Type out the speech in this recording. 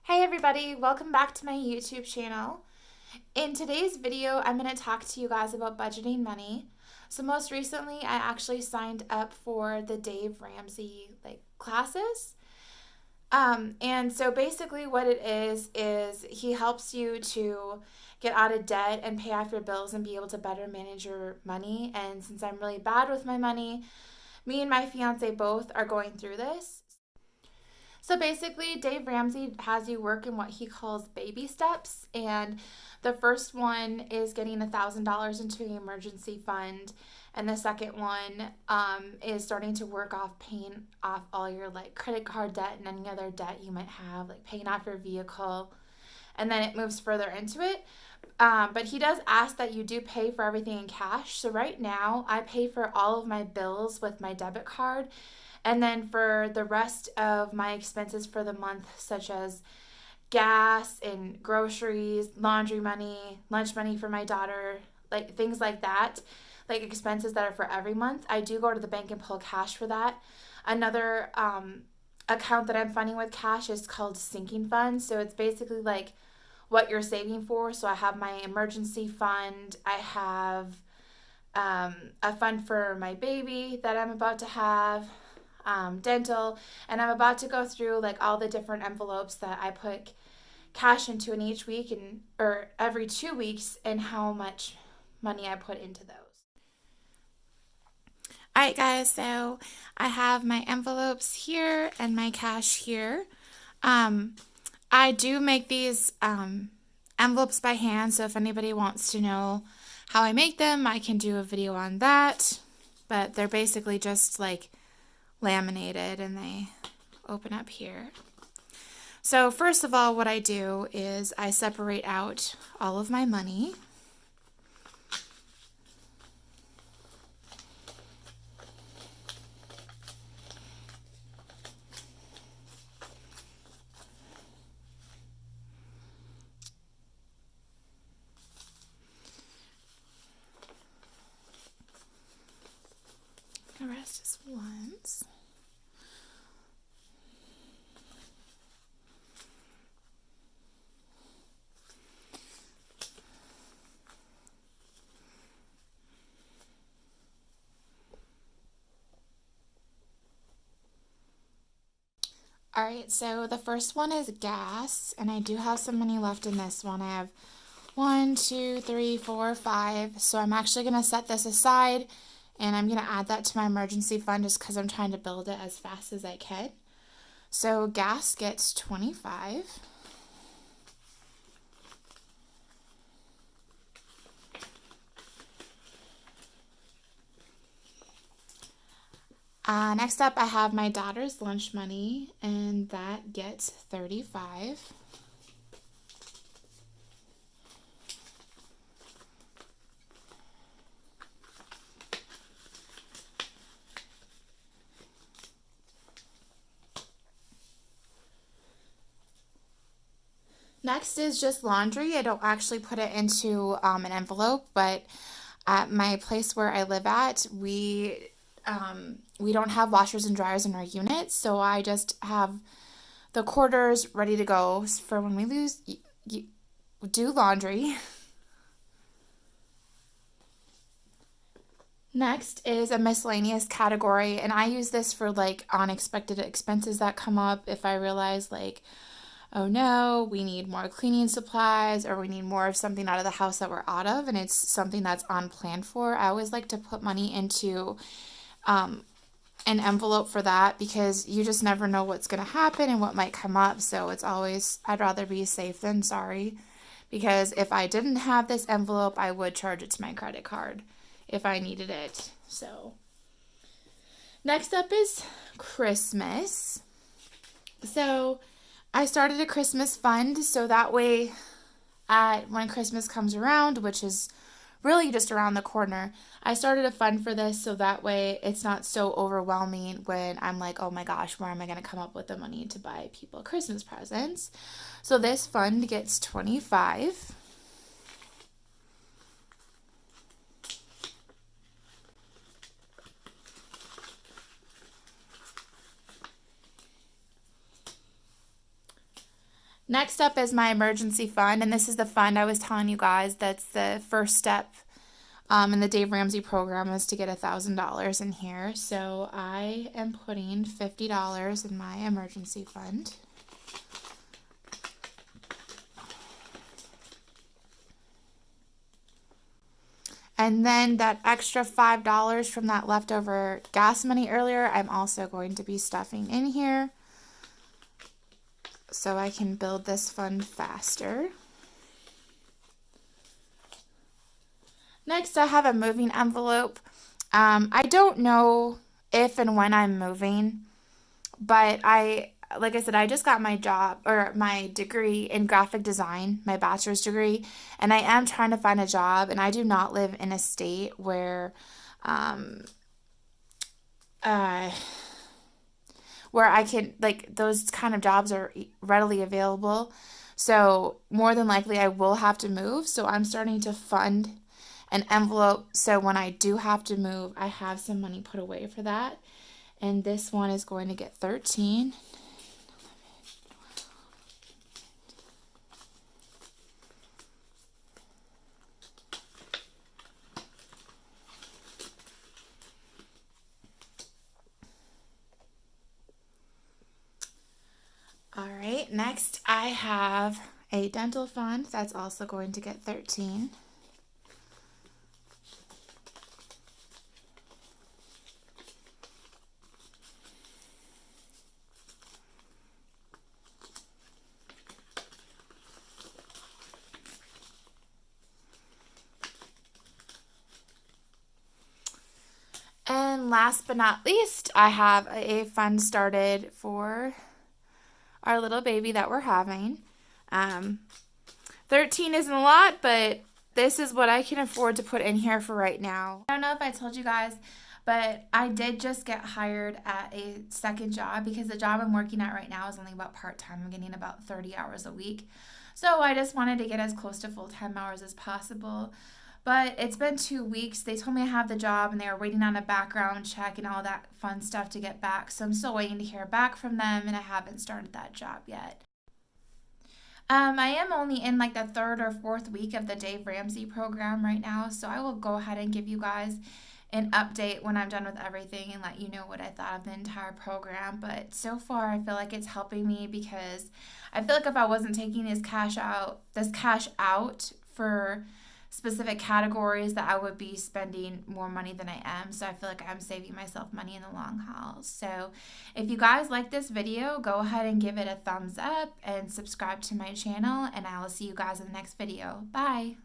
Hey everybody, welcome back to my YouTube channel. In today's video, I'm going to talk to you guys about budgeting money. So most recently, I actually signed up for the Dave Ramsey classes. And so basically what it is he helps you to get out of debt and pay off your bills and be able to better manage your money. And since I'm really bad with my money, me and my fiance both are going through this. So basically, Dave Ramsey has you work in what he calls baby steps. And the first one is getting $1,000 into an emergency fund. And the second one is starting to work off paying off all your credit card debt and any other debt you might have, like paying off your vehicle. And then it moves further into it. But he does ask that you do pay for everything in cash. So right now, I pay for all of my bills with my debit card. And then for the rest of my expenses for the month, such as gas and groceries, laundry money, lunch money for my daughter, things like that, like expenses that are for every month, I do go to the bank and pull cash for that. Another account that I'm funding with cash is called sinking fund. So it's basically like what you're saving for. So I have my emergency fund. I have a fund for my baby that I'm about to have. Dental, and I'm about to go through all the different envelopes that I put cash into in each week or every 2 weeks, and how much money I put into those. All right, guys, so I have my envelopes here and my cash here. I do make these envelopes by hand, so if anybody wants to know how I make them, I can do a video on that, but they're basically just laminated and they open up here. So first of all, what I do is I separate out all of my money. The rest is ones. All right, so the first one is gas, and I do have some money left in this one. I have 1, 2, 3, 4, 5. So I'm actually going to set this aside, and I'm going to add that to my emergency fund just because I'm trying to build it as fast as I can. So gas gets 25. Next up, I have my daughter's lunch money, and that gets 35. Next is just laundry. I don't actually put it into an envelope, but at my place where I live at, we don't have washers and dryers in our unit, so I just have the quarters ready to go for when we do laundry. Next is a miscellaneous category, and I use this for unexpected expenses that come up. If I realize oh no, we need more cleaning supplies, or we need more of something out of the house that we're out of, and it's something that's unplanned for, I always like to put money into an envelope for that, because you just never know what's going to happen and what might come up. So I'd rather be safe than sorry, because if I didn't have this envelope, I would charge it to my credit card if I needed it. So next up is Christmas. So I started a Christmas fund, so that way when Christmas comes around, which is really just around the corner, I started a fund for this, so that way it's not so overwhelming when I'm like, oh my gosh, where am I going to come up with the money to buy people Christmas presents? So this fund gets 25. Next up is my emergency fund, and this is the fund I was telling you guys that's the first step in the Dave Ramsey program is to get $1,000 in here. So I am putting $50 in my emergency fund. And then that extra $5 from that leftover gas money earlier, I'm also going to be stuffing in here so I can build this fund faster. Next, I have a moving envelope. I don't know if and when I'm moving, but like I said, I just got my job or my degree in graphic design, my bachelor's degree, and I am trying to find a job, and I do not live in a state uh, where I can, like, those kind of jobs are readily available. So more than likely I will have to move. So I'm starting to fund an envelope so when I do have to move, I have some money put away for that. And this one is going to get 13. All right, next I have a dental fund that's also going to get 13. And last but not least, I have a fund started for our little baby that we're having. 13 isn't a lot, but this is what I can afford to put in here for right now. I don't know if I told you guys, but I did just get hired at a second job because the job I'm working at right now is only about part-time. I'm getting about 30 hours a week. So I just wanted to get as close to full-time hours as possible. But it's been 2 weeks. They told me I have the job and they were waiting on a background check and all that fun stuff to get back. So I'm still waiting to hear back from them and I haven't started that job yet. I am only in like the third or fourth week of the Dave Ramsey program right now. So I will go ahead and give you guys an update when I'm done with everything and let you know what I thought of the entire program. But so far I feel like it's helping me because I feel like if I wasn't taking this cash out for specific categories that I would be spending more money than I am. So I feel like I'm saving myself money in the long haul. So if you guys like this video, go ahead and give it a thumbs up and subscribe to my channel, and I will see you guys in the next video. Bye.